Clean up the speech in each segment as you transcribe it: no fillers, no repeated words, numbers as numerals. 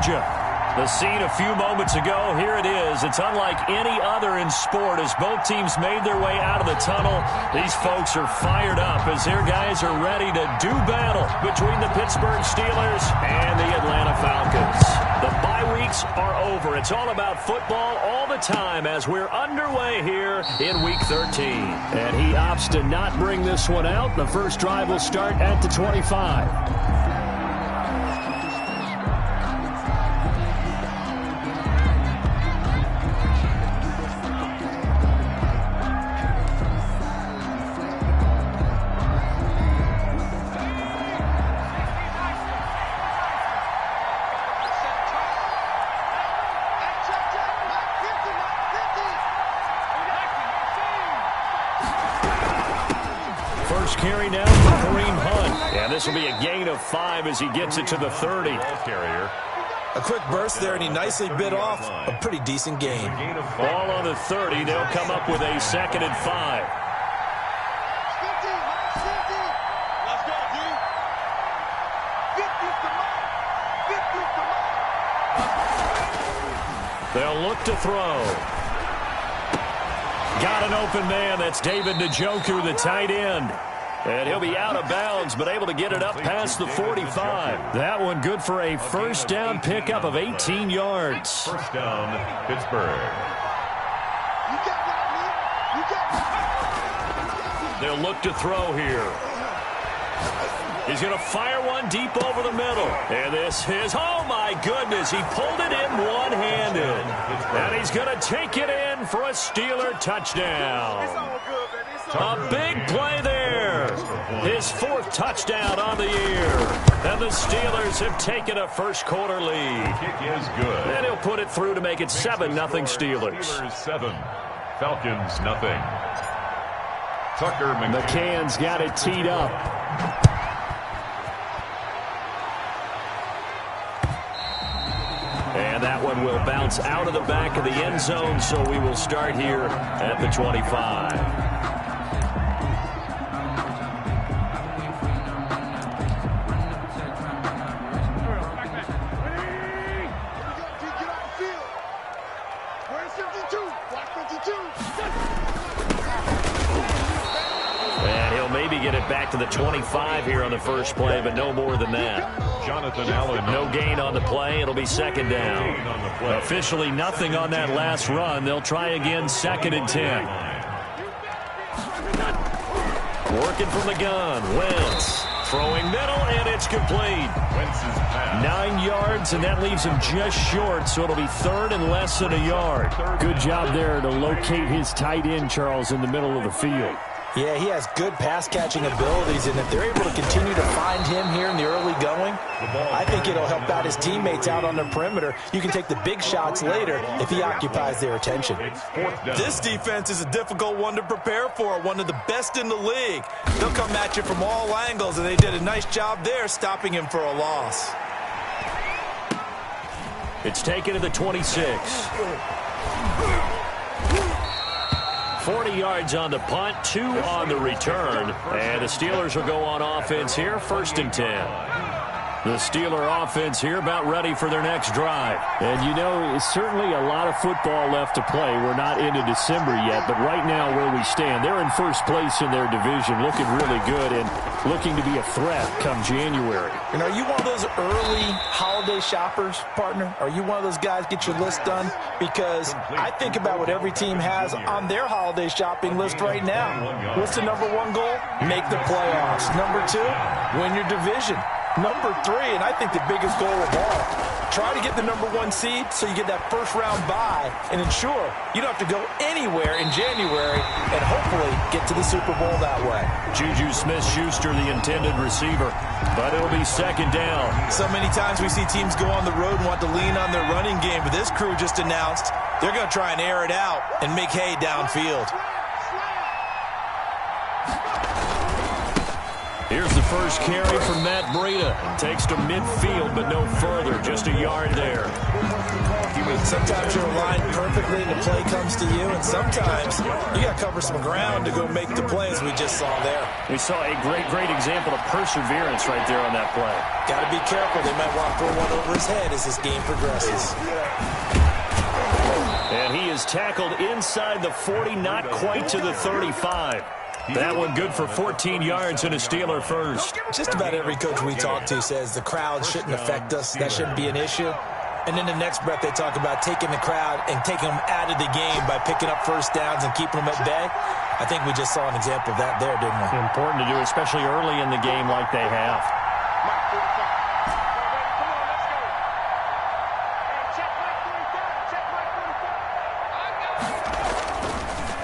Georgia. The scene a few moments ago, here it is. It's unlike any other in sport as both teams made their way out of the tunnel. These folks are fired up as their guys are ready to do battle between the Pittsburgh Steelers and the Atlanta Falcons. The bye weeks are over. It's all about football all the time as we're underway here in Week 13. And he opts to not bring this one out. The first drive will start at the 25. Carry now for Kareem Hunt. And this will be a gain of 5 as he gets it to the 30. A quick burst there, and he nicely bit off a pretty decent gain. Ball on the 30. They'll come up with a 2nd and 5. They'll look to throw. Got an open man. That's David Njoku, the tight end. And he'll be out of bounds, but able to get it up past the 45. That one good for a first down pickup of 18 yards. First down, Pittsburgh. They'll look to throw here. He's going to fire one deep over the middle. And this is, oh my goodness, he pulled it in one-handed. And he's going to take it in for a Steeler touchdown. A big play there. His 4th touchdown on the year. And the Steelers have taken a first-quarter lead. Kick is good. And he'll put it through to make it 7-0 Steelers. Steelers 7, Falcons nothing. Tucker McCann's got it teed up. And that one will bounce out of the back of the end zone, so we will start here at the 25. And he'll maybe get it back to the 25 here on the first play, but no more than that. Jonathan Allen. No gain on the play. It'll be 2nd down. Officially nothing on that last run. They'll try again, 2nd and 10. Working from the gun. Wentz throwing middle, and it's complete. 9 yards, and that leaves him just short, so it'll be 3rd and less than a yard. Good job there to locate his tight end, Charles, in the middle of the field. Yeah, he has good pass-catching abilities, and if they're able to continue to find him here in the early going, I think it'll help out his teammates out on the perimeter. You can take the big shots later if he occupies their attention. This defense is a difficult one to prepare for, one of the best in the league. They'll come at you from all angles, and they did a nice job there stopping him for a loss. It's taken to the 26. 40 yards on the punt, 2 on the return. And the Steelers will go on offense here, 1st and 10. The Steeler offense here about ready for their next drive. And, you know, it's certainly a lot of football left to play. We're not into December yet, but right now where we stand, they're in first place in their division, looking really good and looking to be a threat come January. And are you one of those early holiday shoppers, partner? Are you one of those guys get your list done? Because I think about what every team has on their holiday shopping list right now. What's the number 1 goal? Make the playoffs. Number 2, win your division. Number 3, and I think the biggest goal of all, try to get the number 1 seed so you get that first-round bye and ensure you don't have to go anywhere in January and hopefully get to the Super Bowl that way. Juju Smith-Schuster, the intended receiver, but it'll be 2nd down. So many times we see teams go on the road and want to lean on their running game, but this crew just announced they're going to try and air it out and make hay downfield. Here's the first carry from Matt Breida. Takes to midfield, but no further. Just a yard there. Sometimes you're aligned perfectly and the play comes to you, and sometimes you got to cover some ground to go make the plays we just saw there. We saw a great example of perseverance right there on that play. Got to be careful. They might want to throw one over his head as this game progresses. And he is tackled inside the 40, not quite to the 35. That one good for 14 yards and a Steeler first. Just about every coach we talk to says the crowd shouldn't affect us. That shouldn't be an issue. And in the next breath, they talk about taking the crowd and taking them out of the game by picking up first downs and keeping them at bay. I think we just saw an example of that there, didn't we? Important to do, especially early in the game like they have.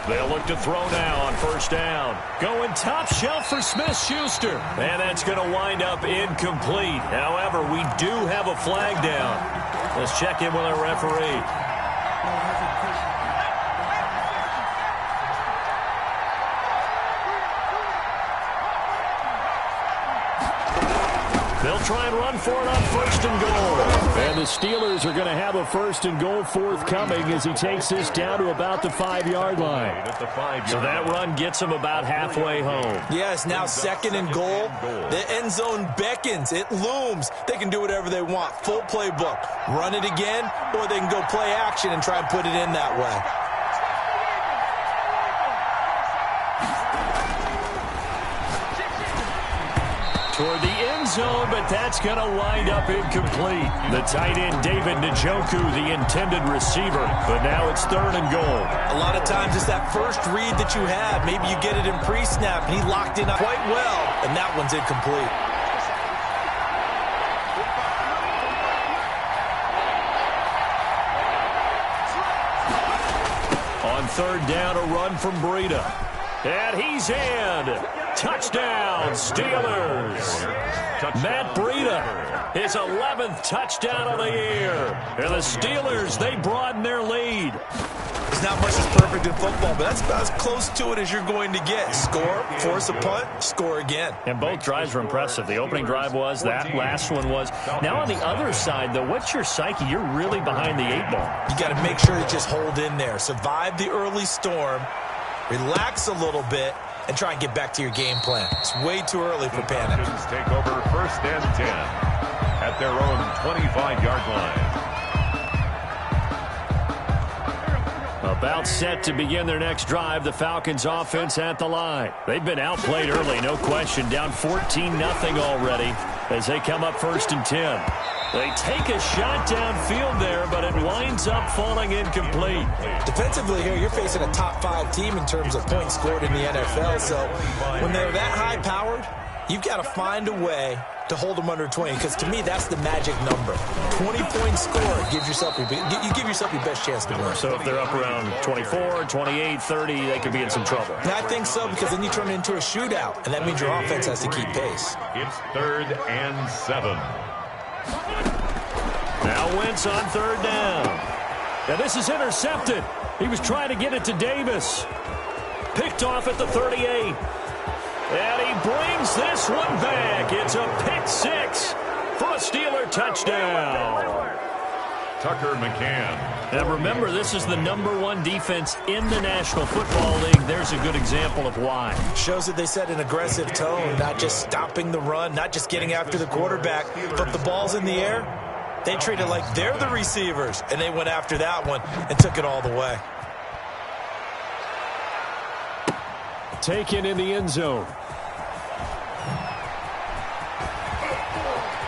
They'll look to throw now on first down. Going top shelf for Smith-Schuster. And that's going to wind up incomplete. However, we do have a flag down. Let's check in with our referee. They'll try and run for it on first and goal. And the Steelers are going to have a first and goal forthcoming as he takes this down to about the 5-yard line. So that run gets him about halfway home. Yes, now second and goal. The end zone beckons. It looms. They can do whatever they want. Full playbook. Run it again, or they can go play action and try and put it in that way. Toward the end zone, but that's going to wind up incomplete. The tight end, David Njoku, the intended receiver. But now it's third and goal. A lot of times it's that first read that you have. Maybe you get it in pre-snap, and he locked in quite well, and that one's incomplete. On third down, a run from Breida. And he's in. Touchdown, Steelers. Matt Breida, his 11th touchdown of the year. And the Steelers, they broaden their lead. There's not much that's perfect in football, but that's about as close to it as you're going to get. Score, force a punt, score again. And both drives were impressive. The opening drive was, that last one was. Now on the other side, though, what's your psyche? You're really behind the 8-ball. You got to make sure you just hold in there. Survive the early storm, relax a little bit, and try and get back to your game plan. It's way too early for panic. Take over first and 10 at their own 25-yard line. About set to begin their next drive, the Falcons offense at the line. They've been outplayed early, no question. Down 14-0 already as they come up first and 10. They take a shot downfield there, but it winds up falling incomplete. Defensively here, you're facing a top-5 team in terms of points scored in the NFL. So when they're that high-powered, you've got to find a way to hold them under 20, because to me, that's the magic number. 20-point score gives yourself you give yourself your best chance to win. So if they're up around 24, 28, 30, they could be in some trouble. And I think so, because then you turn it into a shootout, and that means your offense has to keep pace. It's 3rd and 7. Now Wentz on third down. Now this is intercepted. He was trying to get it to Davis. Picked off at the 38. And he brings this one back. It's a pick six for a Steeler touchdown. Tucker McCann. And remember, this is the #1 defense in the National Football League. There's a good example of why. Shows that they set an aggressive tone, not just stopping the run, not just getting after the quarterback, but the ball's in the air. They treat it like they're the receivers, and they went after that one and took it all the way. Taken in the end zone.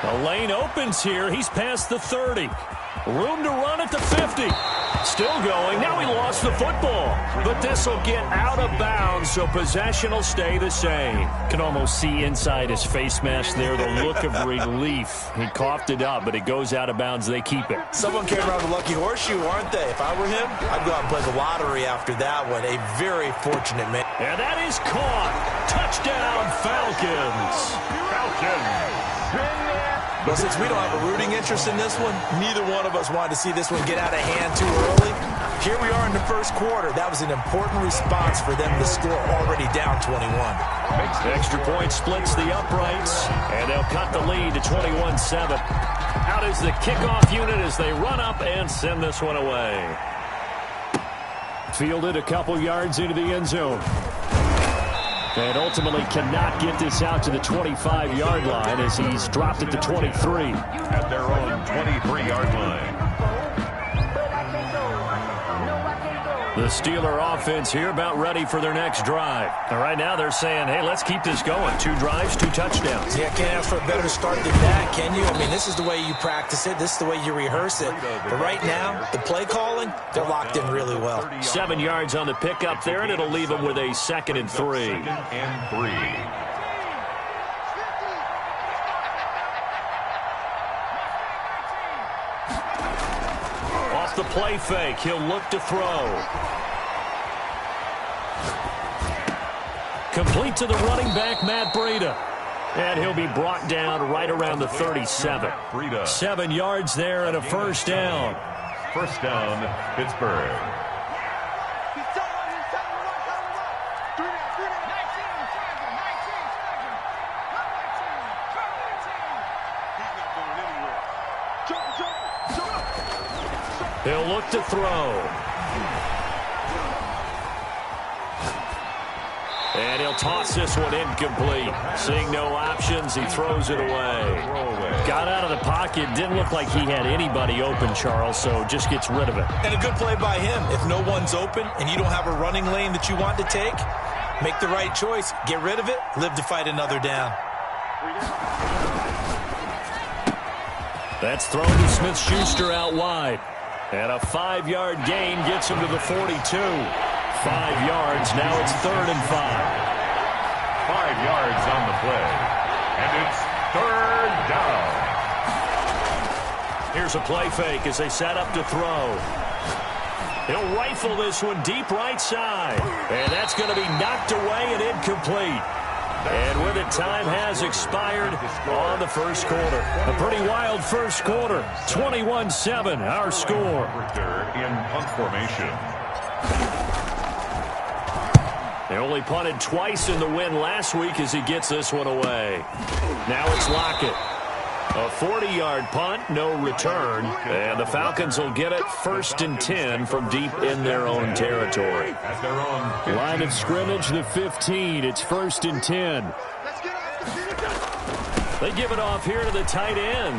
The lane opens here. He's past the 30. Room to run at the 50. Still going. Now he lost the football. But this will get out of bounds, so possession will stay the same. Can almost see inside his face mask there the look of relief. He coughed it up, but it goes out of bounds. They keep it. Someone came around the lucky horseshoe, aren't they? If I were him, I'd go out and play the lottery after that one. A very fortunate man. And that is caught. Touchdown, Falcons. Falcons. Well, since we don't have a rooting interest in this one, neither one of us wanted to see this one get out of hand too early. Here we are in the first quarter. That was an important response for them to score already down 21. Extra point splits the uprights, and they'll cut the lead to 21-7. Out is the kickoff unit as they run up and send this one away. Fielded a couple yards into the end zone. And ultimately cannot get this out to the 25-yard line as he's dropped at the 23. At their own 23-yard line. The Steeler offense here about ready for their next drive. And right now they're saying, hey, let's keep this going. 2 drives, 2 touchdowns. Yeah, can't ask for a better start than that, can you? I mean, this is the way you practice it. This is the way you rehearse it. But right now, the play calling, they're locked in really well. 7 yards on the pickup there, and it'll leave them with a 2nd and 3. 2nd and 3. The play fake. He'll look to throw. Complete to the running back, Matt Breida. And he'll be brought down right around the 37. 7 yards there and a first down. First down, Pittsburgh. He'll look to throw. And he'll toss this one incomplete. Seeing no options, he throws it away. Got out of the pocket. Didn't look like he had anybody open, Charles, so just gets rid of it. And a good play by him. If no one's open and you don't have a running lane that you want to take, make the right choice. Get rid of it. Live to fight another down. That's thrown to Smith-Schuster out wide. And a 5-yard gain gets him to the 42. 5 yards. Now it's 3rd and 5. 5 yards on the play. And it's 3rd down. Here's a play fake as they set up to throw. He'll rifle this one deep right side. And that's going to be knocked away and incomplete. And with it, time has expired on the first quarter. A pretty wild first quarter. 21-7, our score. In punt formation. They only punted twice in the win last week as he gets this one away. Now it's Lockett. A 40-yard punt, no return. And the Falcons will get it 1st and 10 from deep in their own territory. Line of scrimmage, the 15. It's 1st and 10. They give it off here to the tight end.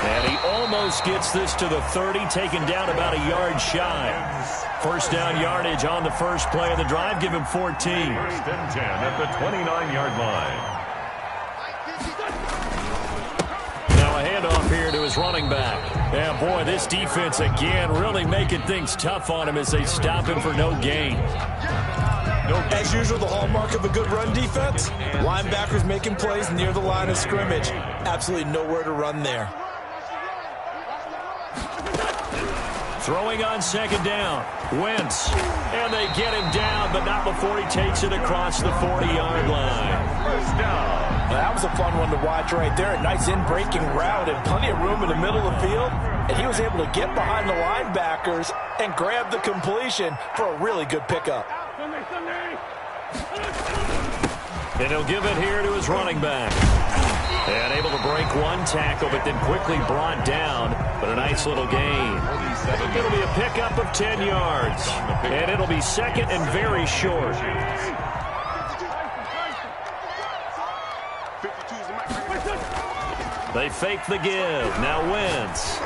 And he almost gets this to the 30, taken down about a yard shy. First down yardage on the first play of the drive. Give him 14. 1st and 10 at the 29-yard line. Now a handoff here to his running back. Yeah, boy, this defense again really making things tough on him as they stop him for no gain. As usual, the hallmark of a good run defense, linebackers making plays near the line of scrimmage. Absolutely nowhere to run there. Throwing on 2nd down. Wentz. And they get him down, but not before he takes it across the 40-yard line. First down. That was a fun one to watch right there. A nice in-breaking route and plenty of room in the middle of the field. And he was able to get behind the linebackers and grab the completion for a really good pickup. And he'll give it here to his running back. And able to break one tackle, but then quickly brought down. But a nice little gain. It'll be a pickup of 10 yards. And it'll be 2nd and very short. They fake the give. Now Wentz.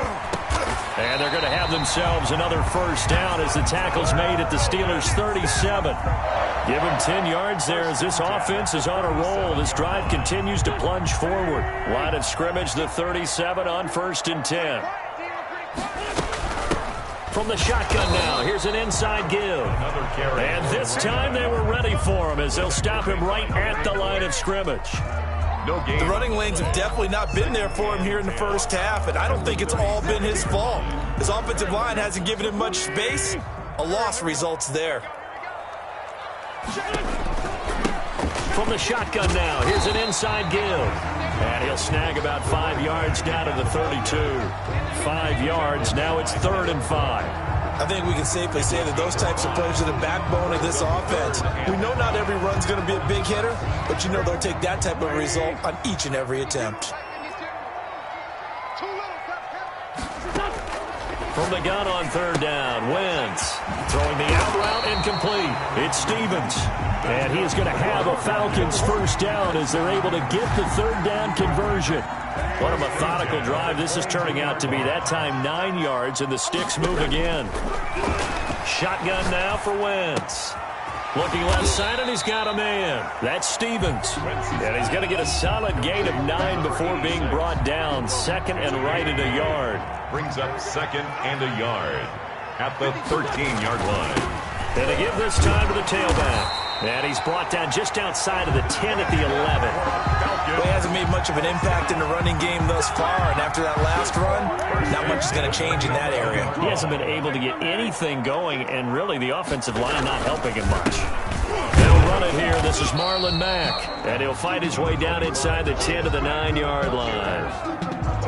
And they're going to have themselves another first down as the tackle's made at the Steelers' 37. Give him 10 yards there as this offense is on a roll. This drive continues to plunge forward. Line of scrimmage, the 37 on 1st and 10. From the shotgun now, here's an inside give. And this time they were ready for him as they'll stop him right at the line of scrimmage. The running lanes have definitely not been there for him here in the first half, and I don't think it's all been his fault. His offensive line hasn't given him much space. A loss results there. From the shotgun now, here's an inside give. And he'll snag about 5 yards down to the 32. 5 yards. Now it's 3rd and 5. I think we can safely say that those types of plays are the backbone of this offense. We know not every run's going to be a big hitter, but you know they'll take that type of result on each and every attempt. From the gun on 3rd down, Wentz throwing the out route incomplete. It's Stevens. And he is going to have a Falcons 1st down as they're able to get the 3rd down conversion. What a methodical drive this is turning out to be. That time 9 yards, and the sticks move again. Shotgun now for Wentz. Looking left side, and he's got a man. That's Stevens. And he's going to get a solid gain of 9 before being brought down. 2nd and right at a yard. Brings up 2nd and a yard at the 13-yard line. And they give this time to the tailback. And he's brought down just outside of the 10 at the 11. Well, he hasn't made much of an impact in the running game thus far, and after that last run, not much is going to change in that area. He hasn't been able to get anything going, and really the offensive line not helping him much. They'll run it here. This is Marlon Mack, and he'll fight his way down inside the 10 to the 9-yard line.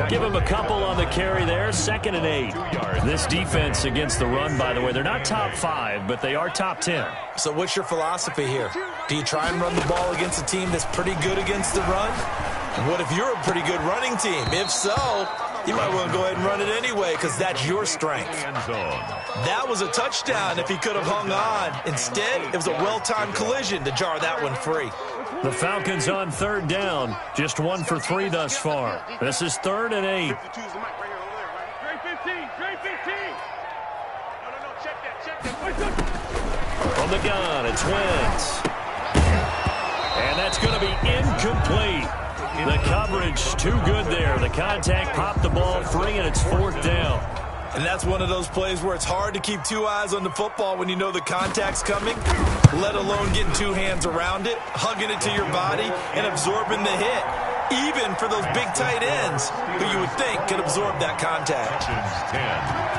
Give him a couple on the carry there. 2nd and 8. This defense against the run, by the way, they're not top 5, but they are top 10. So what's your philosophy here? Do you try and run the ball against a team that's pretty good against the run? What if you're a pretty good running team? If so, you might want to go ahead and run it anyway because that's your strength. That was a touchdown if he could have hung on. Instead, it was a well-timed collision to jar that one free. The Falcons on 3rd down. Just 1 for 3 thus far. This is 3rd and 8. From the gun, it's Wentz. And that's going to be incomplete. The coverage too good there. The contact popped the ball free, and it's 4th down. And that's one of those plays where it's hard to keep 2 eyes on the football when you know the contact's coming, let alone getting 2 hands around it, hugging it to your body, and absorbing the hit, even for those big tight ends who you would think could absorb that contact.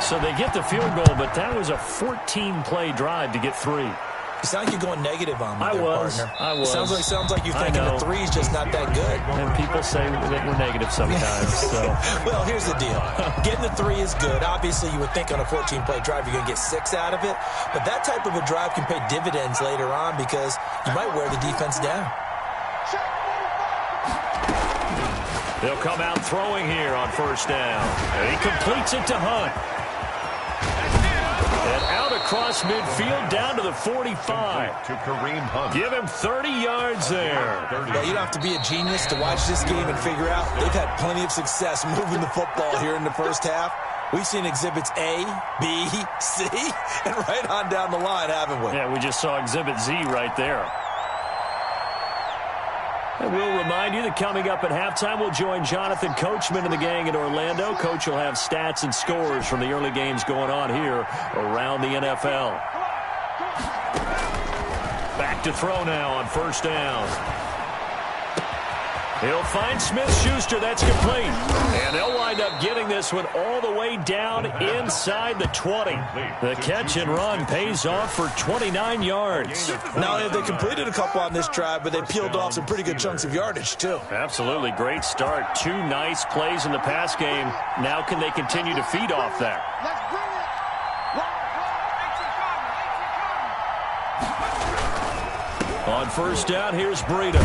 So they get the field goal, but that was a 14-play drive to get 3. You sound like you're going negative on me there, partner. I was. Sounds like you're thinking the 3's just not that good. And people say that we're negative sometimes. So. Well, here's the deal. Getting the 3 is good. Obviously, you would think on a 14-play drive you're going to get 6 out of it. But that type of a drive can pay dividends later on because you might wear the defense down. They'll come out throwing here on 1st down. And he completes it to Hunt. And out across midfield down to the 45. To Kareem Hunt. Give him 30 yards there. Yeah, you don't have to be a genius to watch this game and figure out they've had plenty of success moving the football here in the first half. We've seen exhibits A, B, C, and right on down the line, haven't we? Yeah, we just saw exhibit Z right there. And we'll remind you that coming up at halftime, we'll join Jonathan Coachman and the gang in Orlando. Coach will have stats and scores from the early games going on here around the NFL. Back to throw now on 1st down. He'll find Smith-Schuster. That's complete. And they'll wind up getting this one all the way down inside the 20. The catch and run pays off for 29 yards. Not only have they completed a couple on this drive, but they peeled off some pretty good chunks of yardage, too. Absolutely. Great start. 2 nice plays in the pass game. Now can they continue to feed off that? On 1st down, here's Breida.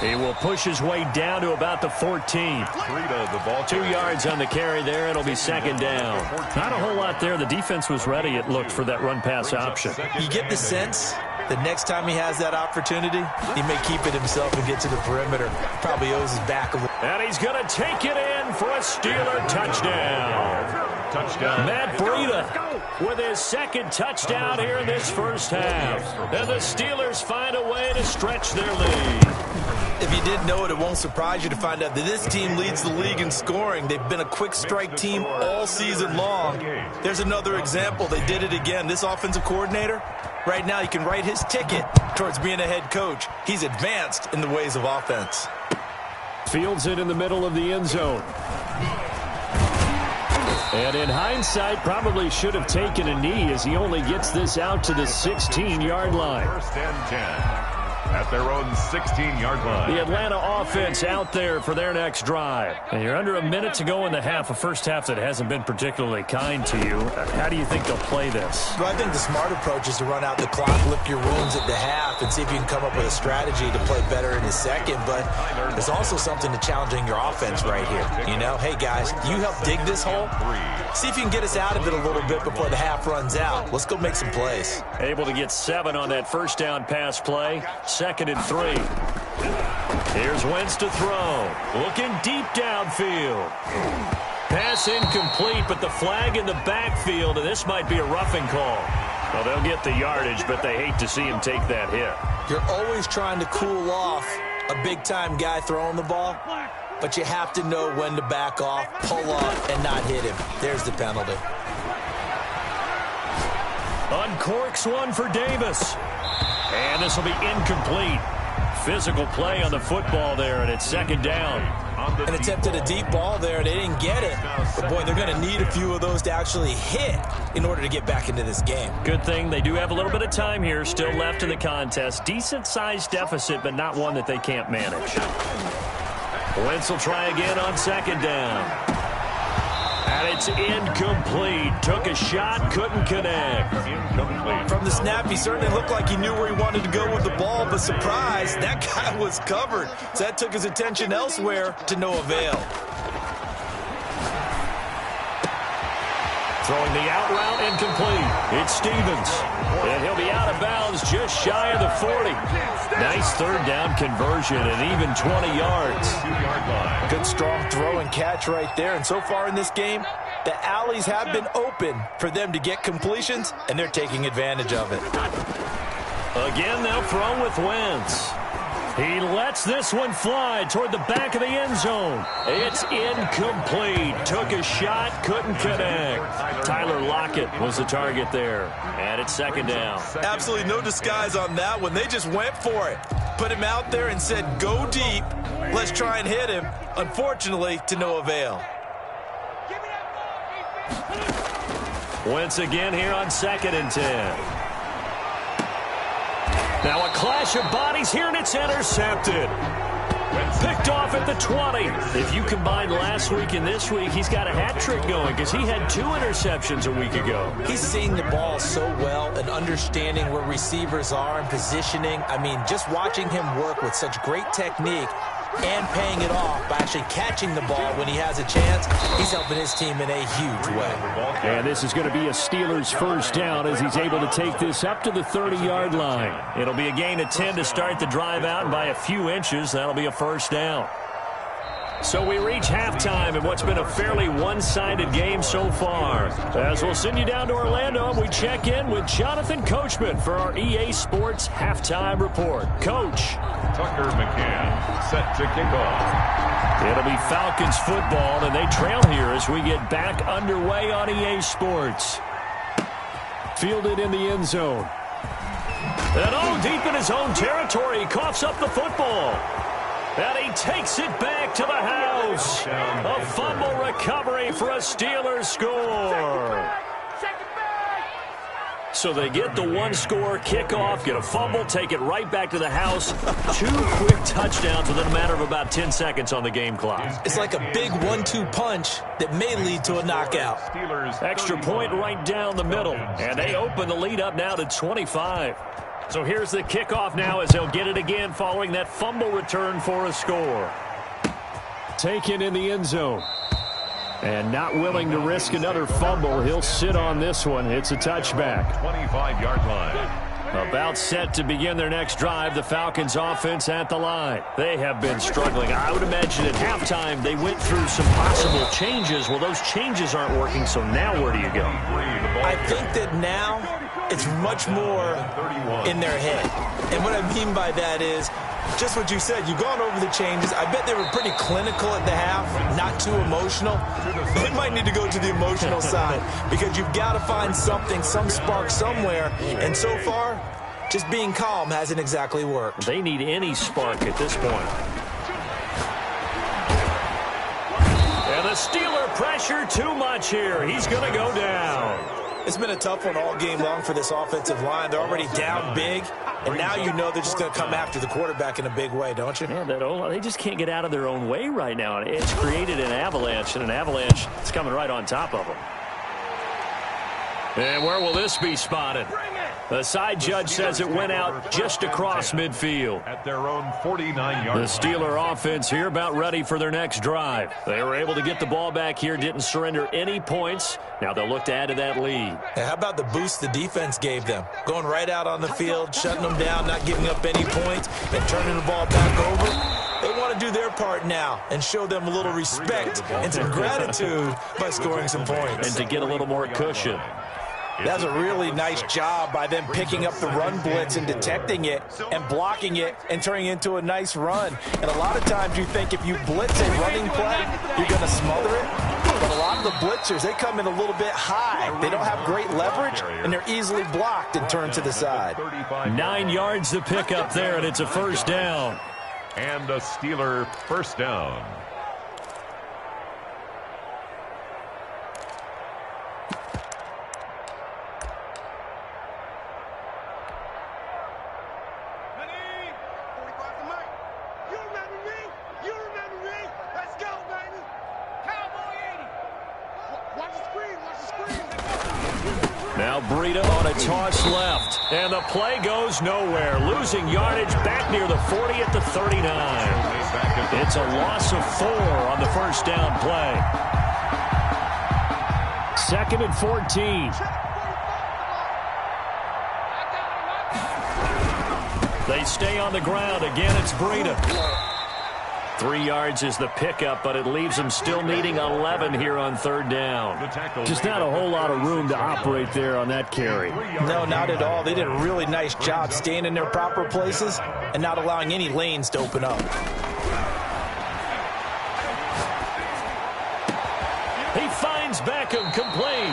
He will push his way down to about the 14. The ball 2 yards on the carry there. It'll be 2nd down. Not a whole lot there. The defense was ready, it looked, for that run-pass option. You get the sense that next time he has that opportunity, he may keep it himself and get to the perimeter. Probably owes his back a little. And he's going to take it in for a Steeler touchdown. Matt Breida with his 2nd touchdown here in this first half. And the Steelers find a way to stretch their lead. If you didn't know it, it won't surprise you to find out that this team leads the league in scoring. They've been a quick strike team all season long. There's another example. They did it again. This offensive coordinator, right now, you can write his ticket towards being a head coach. He's advanced in the ways of offense. Fields it in the middle of the end zone. And in hindsight, probably should have taken a knee as he only gets this out to the 16-yard line. 1st and 10. at their own 16-yard line. The Atlanta offense out there for their next drive. And you're under a minute to go in the half, a first half that hasn't been particularly kind to you. How do you think they'll play this? Well, I think the smart approach is to run out the clock, lick your wounds at the half, and see if you can come up with a strategy to play better in the second. But there's also something to challenging your offense right here. You know, hey, guys, you help dig this hole. See if you can get us out of it a little bit before the half runs out. Let's go make some plays. Able to get 7 on that first down pass play. 2nd and 3. Here's Wentz to throw. Looking deep downfield. Pass incomplete, but the flag in the backfield, and this might be a roughing call. Well, they'll get the yardage, but they hate to see him take that hit. You're always trying to cool off a big-time guy throwing the ball, but you have to know when to back off, pull up, and not hit him. There's the penalty. Uncorks one for Davis. And this will be incomplete. Physical play on the football there, and it's 2nd down. And attempted a deep ball there. They didn't get it. But, boy, they're going to need a few of those to actually hit in order to get back into this game. Good thing they do have a little bit of time here still left in the contest. Decent-sized deficit, but not one that they can't manage. Wentz will try again on 2nd down. And it's incomplete. Took a shot, couldn't connect. Incomplete. From the snap, he certainly looked like he knew where he wanted to go with the ball, but surprise, that guy was covered. So that took his attention elsewhere to no avail. Throwing the out route incomplete. It's Stevens. And he'll be out of bounds just shy of the 40. Nice 3rd down conversion and even 20 yards. 2-yard line. Good strong throw and catch right there. And so far in this game, the alleys have been open for them to get completions, and they're taking advantage of it. Again, they'll throw with Wentz. He lets this one fly toward the back of the end zone. It's incomplete. Took a shot, couldn't connect. Tyler Lockett was the target there. And it's 2nd down. Absolutely no disguise on that one. They just went for it. Put him out there and said, go deep. Let's try and hit him. Unfortunately, to no avail. Wentz again here on 2nd and 10. Now a clash of bodies here, and it's intercepted. Picked off at the 20. If you combine last week and this week, he's got a hat trick going because he had 2 interceptions a week ago. He's seeing the ball so well and understanding where receivers are and positioning. I mean, just watching him work with such great technique and paying it off by actually catching the ball when he has a chance, he's helping his team in a huge way. And this is going to be a Steelers first down as he's able to take this up to the 30-yard line. It'll be a gain of 10 to start the drive out, and by a few inches, that'll be a first down. So we reach halftime in what's been a fairly one-sided game so far. As we'll send you down to Orlando, we check in with Jonathan Coachman for our EA Sports Halftime Report. Coach. Tucker McCann set to kick off. It'll be Falcons football, and they trail here as we get back underway on EA Sports. Fielded in the end zone. And deep in his own territory, he coughs up the football. And he takes it back to the house. A fumble recovery for a Steelers score. So they get the 1-score kickoff, get a fumble, take it right back to the house. 2 quick touchdowns within a matter of about 10 seconds on the game clock. It's like a big 1-2 punch that may lead to a knockout. Extra point right down the middle. And they open the lead up now to 25. So here's the kickoff now as they'll get it again following that fumble return for a score. Taken in the end zone. And not willing to risk another fumble. He'll sit on this one. It's a touchback. 25-yard line. About set to begin their next drive, the Falcons offense at the line. They have been struggling. I would imagine at halftime they went through some possible changes. Well, those changes aren't working, so now where do you go? I think that now it's much more in their head. And what I mean by that is just what you said. You've gone over the changes. I bet they were pretty clinical at the half, not too emotional. They might need to go to the emotional side because you've got to find something, some spark somewhere. And so far, just being calm hasn't exactly worked. They need any spark at this point. And the Steeler pressure too much here. He's going to go down. It's been a tough one all game long for this offensive line. They're already down big, and now you know they're just going to come after the quarterback in a big way, don't you? Yeah, they just can't get out of their own way right now. It's created an avalanche, and an avalanche is coming right on top of them. And where will this be spotted? The side judge says it went out just across midfield. At their own 49-yard line. The Steeler offense here about ready for their next drive. They were able to get the ball back here, didn't surrender any points. Now they'll look to add to that lead. How about the boost the defense gave them? Going right out on the field, shutting them down, not giving up any points, and turning the ball back over. They want to do their part now and show them a little respect and some gratitude by scoring some points. And to get a little more cushion. That's a really nice job by them picking up the run blitz and detecting it and blocking it and turning it into a nice run. And a lot of times you think if you blitz a running play, you're going to smother it. But a lot of the blitzers, they come in a little bit high. They don't have great leverage, and they're easily blocked and turned to the side. 9 yards to pick up there, and it's a first down. And a Steeler first down. Now Breida on a toss left, and the play goes nowhere. Losing yardage back near the 40 at the 39. It's a loss of 4 on the first down play. 2nd and 14. They stay on the ground. Again, it's Breida. 3 yards is the pickup, but it leaves them still needing 11 here on 3rd down. Just not a whole lot of room to operate there on that carry. No, not at all. They did a really nice job staying in their proper places and not allowing any lanes to open up. He finds Beckham complete.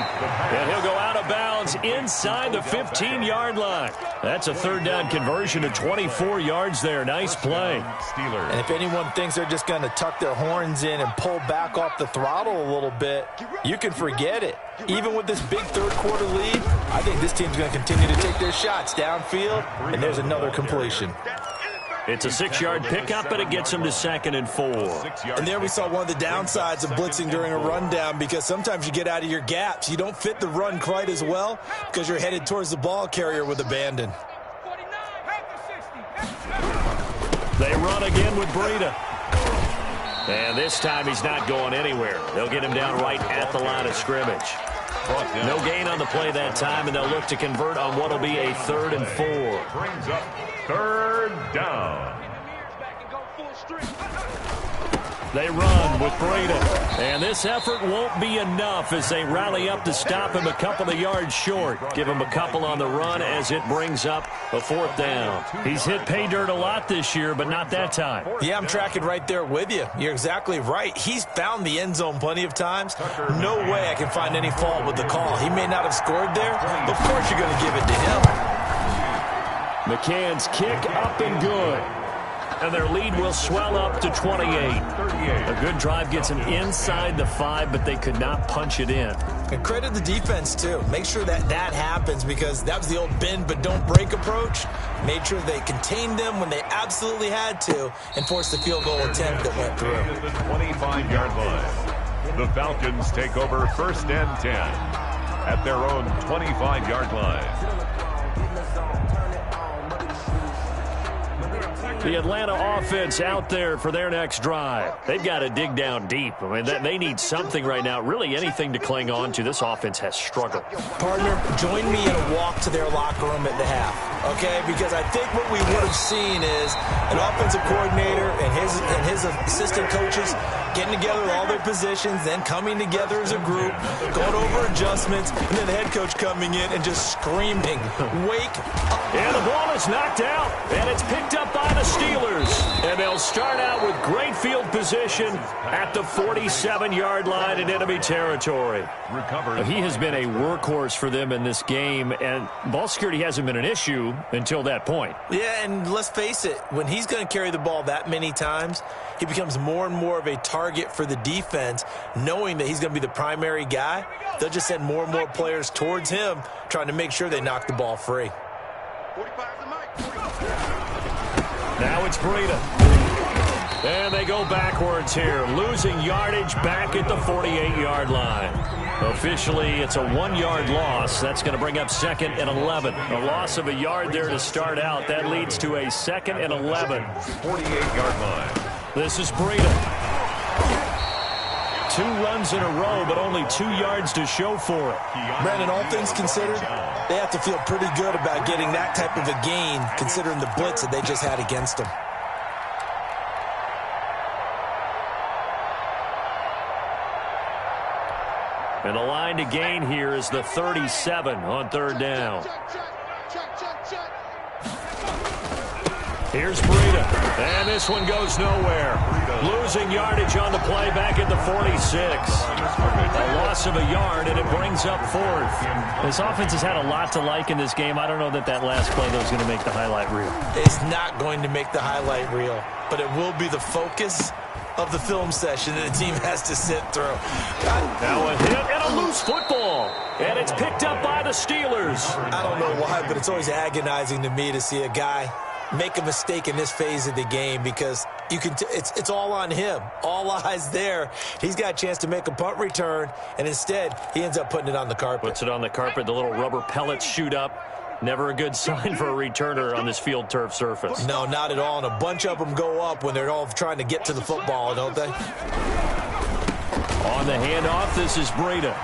And he'll go out of bounds inside the 15-yard line. That's a 3rd down conversion to 24 yards there. Nice play. And if anyone thinks they're just going to tuck their horns in and pull back off the throttle a little bit, you can forget it. Even with this big 3rd quarter lead, I think this team's going to continue to take their shots downfield, and there's another completion. It's a 6-yard pickup, but it gets them to 2nd and 4. And there we saw one of the downsides of blitzing during a rundown, because sometimes you get out of your gaps. You don't fit the run quite as well because you're headed towards the ball carrier with abandon. They run again with Breida. And this time he's not going anywhere. They'll get him down right at the line of scrimmage. No gain on the play that time, and they'll look to convert on what will be a 3rd and 4. Brings up 3rd down. They run with Breida. And this effort won't be enough as they rally up to stop him a couple of yards short. Give him a couple on the run as it brings up a 4th down. He's hit pay dirt a lot this year, but not that time. Yeah, I'm tracking right there with you. You're exactly right. He's found the end zone plenty of times. No way I can find any fault with the call. He may not have scored there, but of course you're going to give it to him. McCann's kick up and good. And their lead will swell up to 28. A good drive gets them inside the 5, but they could not punch it in. And credit the defense, too. Make sure that happens, because that was the old bend but don't break approach. Made sure they contained them when they absolutely had to and forced the field goal attempt that went through. The 25-yard line. The Falcons take over 1st and 10 at their own 25-yard line. The Atlanta offense out there for their next drive. They've got to dig down deep. I mean, they need something right now, really anything to cling on to. This offense has struggled. Partner, join me in a walk to their locker room at the half, okay? Because I think what we would have seen is an offensive coordinator and his assistant coaches getting together with all their positions, then coming together as a group, going over adjustments, and then the head coach coming in and just screaming, wake up. And the ball is knocked out, and it's picked up by the Steelers. And they'll start out with great field position at the 47-yard line in enemy territory. Recovered. He has been a workhorse for them in this game, and ball security hasn't been an issue. do until that point. Yeah, and let's face it, when he's going to carry the ball that many times, he becomes more and more of a target for the defense, knowing that he's going to be the primary guy. They'll just send more and more players towards him, trying to make sure they knock the ball free. Now it's Breida. And they go backwards here, losing yardage back at the 48-yard line. Officially, it's a 1-yard loss. That's going to bring up 2nd and 11. A loss of a yard there to start out. That leads to a 2nd and 11. 48-yard line. This is Breida. 2 runs in a row, but only 2 yards to show for it. Brandon, all things considered, they have to feel pretty good about getting that type of a gain, considering the blitz that they just had against them. And the line to gain here is the 37 on 3rd down. Here's Breida. And this one goes nowhere. Losing yardage on the play back at the 46. A loss of a yard, and it brings up 4th. This offense has had a lot to like in this game. I don't know that last play, though, is going to make the highlight reel. It's not going to make the highlight reel, but it will be the focus of the film session that the team has to sit through. Now a hit and a loose football. And it's picked up by the Steelers. I don't know why, but it's always agonizing to me to see a guy make a mistake in this phase of the game, because you can it's all on him. All eyes there. He's got a chance to make a punt return, and instead he ends up putting it on the carpet. Puts it on the carpet. The little rubber pellets shoot up. Never a good sign for a returner on this field turf surface. No, not at all. And a bunch of them go up when they're all trying to get to the football, don't they? On the handoff, this is Breida.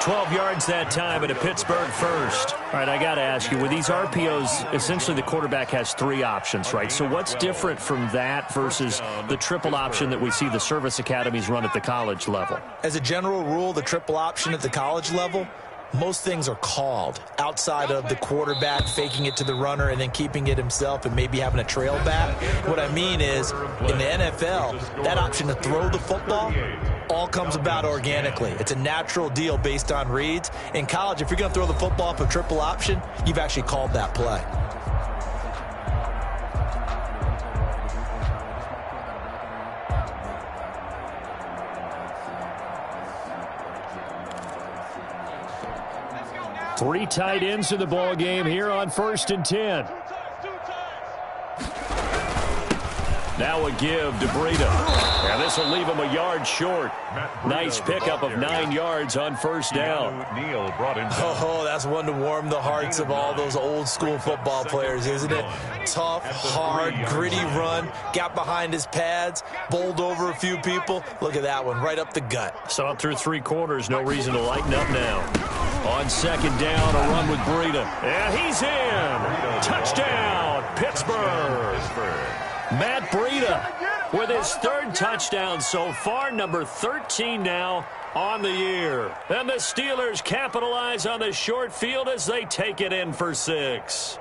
12 yards that time, and a Pittsburgh first. All right, I got to ask you, with these RPOs, essentially the quarterback has 3 options, right? So what's different from that versus the triple option that we see the service academies run at the college level? As a general rule, the triple option at the college level, most things are called outside of the quarterback faking it to the runner and then keeping it himself and maybe having a trail back. What I mean is, in the NFL, that option to throw the football all comes about organically. It's a natural deal based on reads. In college, if you're going to throw the football up a triple option, you've actually called that play. Three tight ends in the ball game here on 1st and 10. Now a give to Breida. And this will leave him a yard short. Nice pickup of 9 yards on 1st down. Oh, that's one to warm the hearts of all those old school football players, isn't it? Tough, hard, gritty run. Got behind his pads, bowled over a few people. Look at that one, right up the gut. Saw it through 3 quarters. No reason to lighten up now. On 2nd down, a run with Breida. And he's in. Touchdown, Pittsburgh. Matt Breida with his 3rd touchdown so far, number 13 now on the year. And the Steelers capitalize on the short field as they take it in for 6.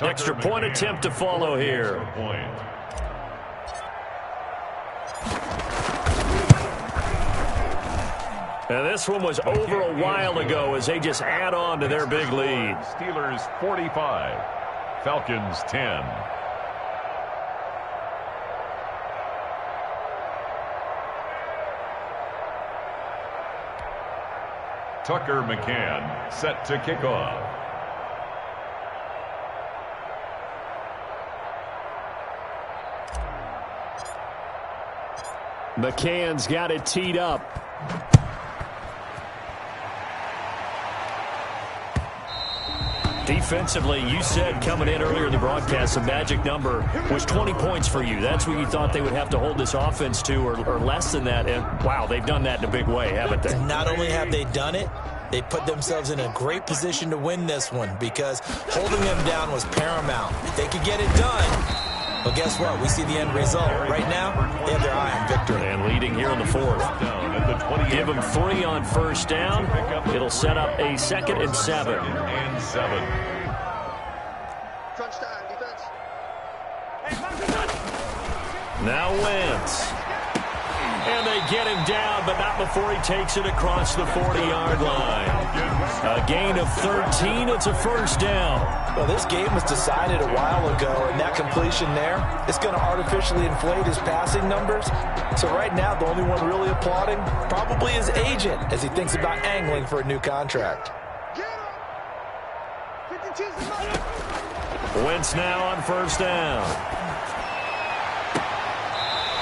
Extra point attempt to follow here. And this one was over a while ago as they just add on to their big lead. Steelers 45, Falcons 10. Tucker McCann set to kick off. McCann's got it teed up. Defensively, you said coming in earlier in the broadcast, the magic number was 20 points for you. That's what you thought they would have to hold this offense to, or less than that. And, wow, they've done that in a big way, haven't they? Not only have they done it, they put themselves in a great position to win this one, because holding them down was paramount. If they could get it done, well, guess what? We see the end result. Right now, they have their eye on victory. And leading here in the 4th. Give them 3 on 1st down. It'll set up a 2nd and 7. Now Wentz. And they get him down, but not before he takes it across the 40-yard line. A gain of 13. It's a first down. Well, this game was decided a while ago, and that completion there is going to artificially inflate his passing numbers. So right now, the only one really applauding probably his agent as he thinks about angling for a new contract. Wentz now on first down.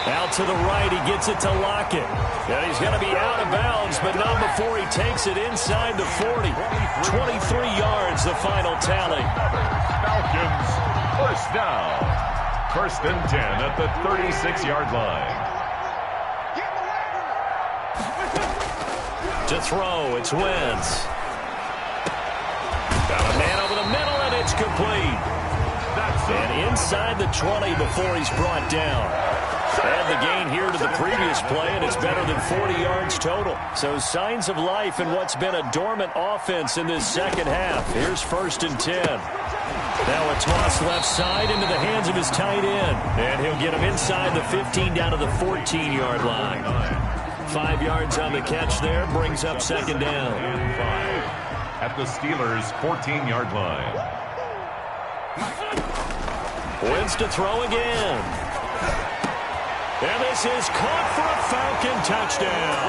Out to the right, he gets it to Lockett. And he's going to be out of bounds, but not before he takes it inside the 40. 23 yards, the final tally. Falcons, first down. First and 10 at the 36-yard line. To throw, it's Wentz. Got a man over the middle, and it's complete. And inside the 20 before he's brought down. Add the gain here to the previous play, and it's better than 40 yards total. So signs of life in what's been a dormant offense in this second half. Here's first and 10. Now a toss left side into the hands of his tight end. And he'll get him inside the 15 down to the 14-yard line. 5 yards on the catch there, brings up second down. And 5 at the Steelers' 14-yard line. Wentz to throw again. And this is caught for a Falcon touchdown.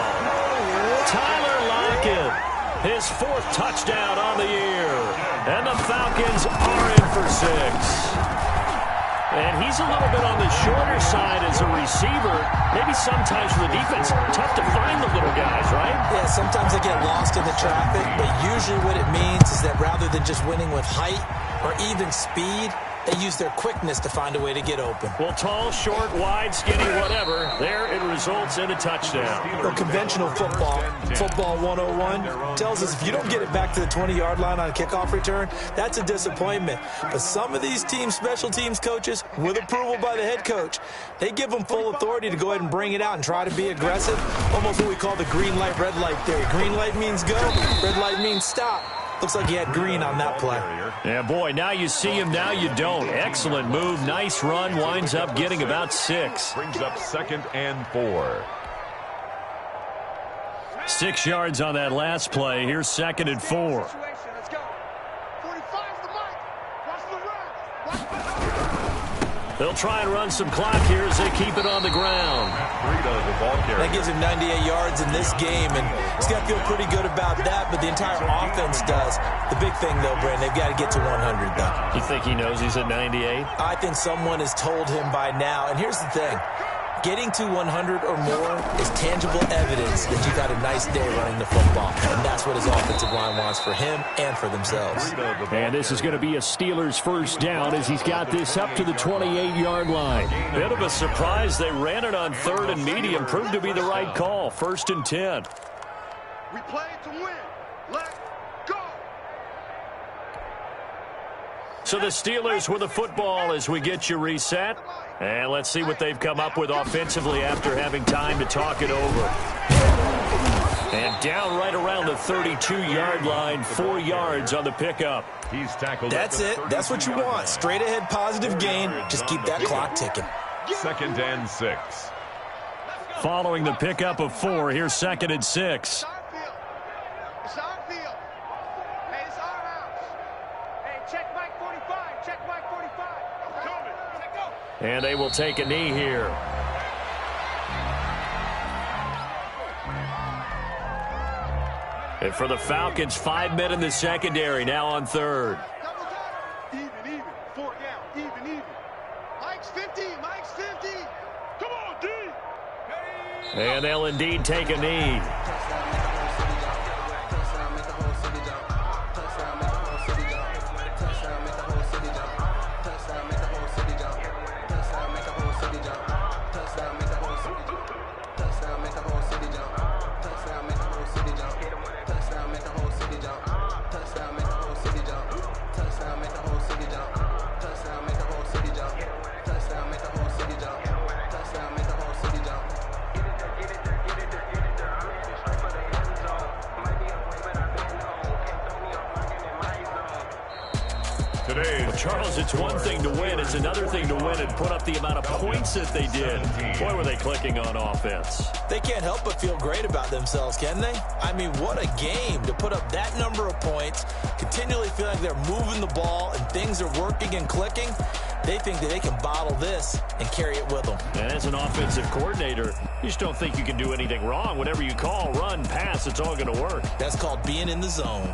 Tyler Lockett, his 4th touchdown on the year. And the Falcons are in for 6. And he's a little bit on the shorter side as a receiver. Maybe sometimes for the defense, tough to find the little guys, right? Yeah, sometimes they get lost in the traffic, but usually what it means is that rather than just winning with height or even speed, they use their quickness to find a way to get open. Well, tall, short, wide, skinny, whatever. There it results in a touchdown. Well, conventional football 101, tells us if you don't get it back to the 20-yard line on a kickoff return, that's a disappointment. But some of these team special teams coaches, with approval by the head coach, they give them full authority to go ahead and bring it out and try to be aggressive. Almost what we call the green light, red light theory. Green light means go, red light means stop. Looks like he had green on that play. Yeah, boy, now you see him, now you don't. Excellent move, nice run, winds up getting about 6. Brings up second and 4. 6 yards on that last play. Here's second and 4. They'll try and run some clock here as they keep it on the ground. That gives him 98 yards in this game, and he's got to feel pretty good about that, but the entire offense does. The big thing, though, Brandon, they've got to get to 100, though. You think he knows he's at 98? I think someone has told him by now, and here's the thing. Getting to 100 or more is tangible evidence that you've had a nice day running the football, and that's what his offensive line wants for him and for themselves. And this is going to be a Steelers first down as he's got this up to the 28-yard line. Bit of a surprise. They ran it on 3rd and medium. Proved to be the right call. 1st and 10. We play to win. Let's go. So the Steelers with the football as we get you reset. And let's see what they've come up with offensively after having time to talk it over. And down right around the 32-yard line, 4 yards on the pickup. He's tackled. That's it. That's what you want. Straight ahead positive gain. Just keep that clock ticking. Second and 6. Following the pickup of 4, here's second and 6. It's our field. Hey, it's our house. Hey, check Mike 45. Check Mike 45. I'm coming. Let go. And they will take a knee here. And for the Falcons, 5 men in the secondary, now on 3rd. Double time. Even. 4 down. Even. Mike's 50. Mike's 50. Come on, D. And they'll indeed take a knee. phase. Well, Charles, it's one thing to win. It's another thing to win and put up the amount of points that they did. Boy, were they clicking on offense. They can't help but feel great about themselves, can they? I mean, what a game to put up that number of points, continually feel like they're moving the ball and things are working and clicking. They think that they can bottle this and carry it with them. And as an offensive coordinator, you just don't think you can do anything wrong. Whatever you call, run, pass, it's all going to work. That's called being in the zone.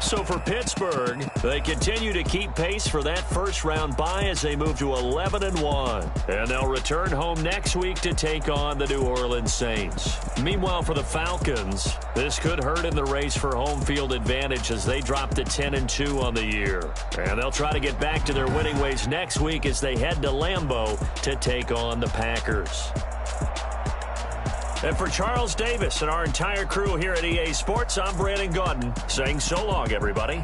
So for Pittsburgh, they continue to keep pace for that first-round bye as they move to 11-1. And they'll return home next week to take on the New Orleans Saints. Meanwhile, for the Falcons, this could hurt in the race for home field advantage as they drop to 10-2 on the year. And they'll try to get back to their winning ways next week as they head to Lambeau to take on the Packers. And for Charles Davis and our entire crew here at EA Sports, I'm Brandon Gaudin saying so long, everybody.